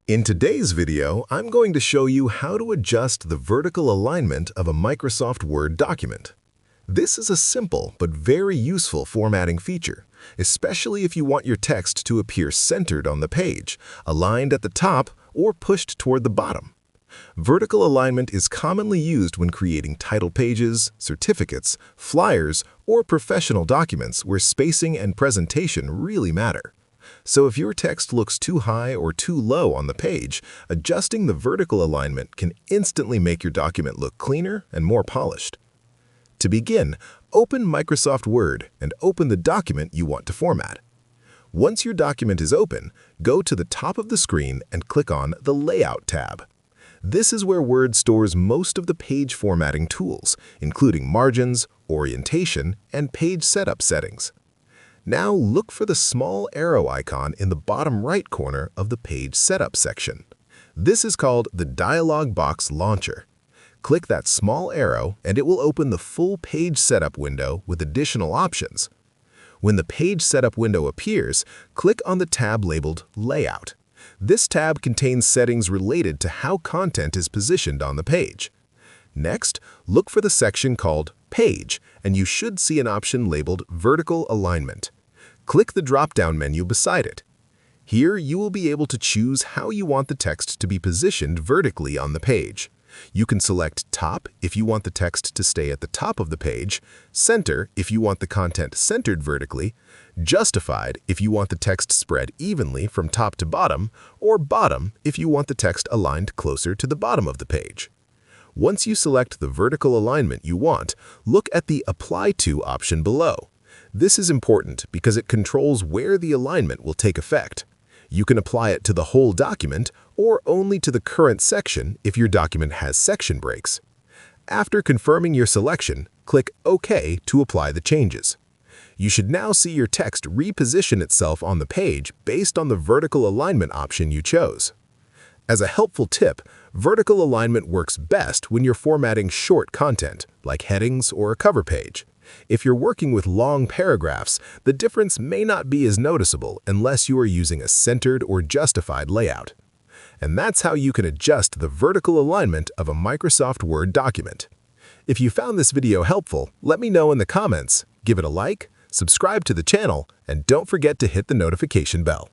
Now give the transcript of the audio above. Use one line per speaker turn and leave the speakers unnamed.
In today's video, I'm going to show you how to adjust the vertical alignment of a Microsoft Word document. This is a simple but very useful formatting feature, especially if you want your text to appear centered on the page, aligned at the top, or pushed toward the bottom. Vertical alignment is commonly used when creating title pages, certificates, flyers, or professional documents where spacing and presentation really matter. So if your text looks too high or too low on the page, adjusting the vertical alignment can instantly make your document look cleaner and more polished. To begin, open Microsoft Word and open the document you want to format. Once your document is open, go to the top of the screen and click on the Layout tab. This is where Word stores most of the page formatting tools, including margins, orientation, and page setup settings. Now look for the small arrow icon in the bottom right corner of the Page Setup section. This is called the Dialog Box Launcher. Click that small arrow and it will open the full Page Setup window with additional options. When the Page Setup window appears, click on the tab labeled Layout. This tab contains settings related to how content is positioned on the page. Next, look for the section called Page, and you should see an option labeled Vertical Alignment. Click the drop-down menu beside it. Here, you will be able to choose how you want the text to be positioned vertically on the page. You can select Top if you want the text to stay at the top of the page, Center if you want the content centered vertically, Justified if you want the text spread evenly from top to bottom, or Bottom if you want the text aligned closer to the bottom of the page. Once you select the vertical alignment you want, look at the Apply To option below. This is important because it controls where the alignment will take effect. You can apply it to the whole document or only to the current section if your document has section breaks. After confirming your selection, click OK to apply the changes. You should now see your text reposition itself on the page based on the vertical alignment option you chose. As a helpful tip, vertical alignment works best when you're formatting short content, like headings or a cover page. If you're working with long paragraphs, the difference may not be as noticeable unless you are using a centered or justified layout. And that's how you can adjust the vertical alignment of a Microsoft Word document. If you found this video helpful, let me know in the comments, give it a like, subscribe to the channel, and don't forget to hit the notification bell.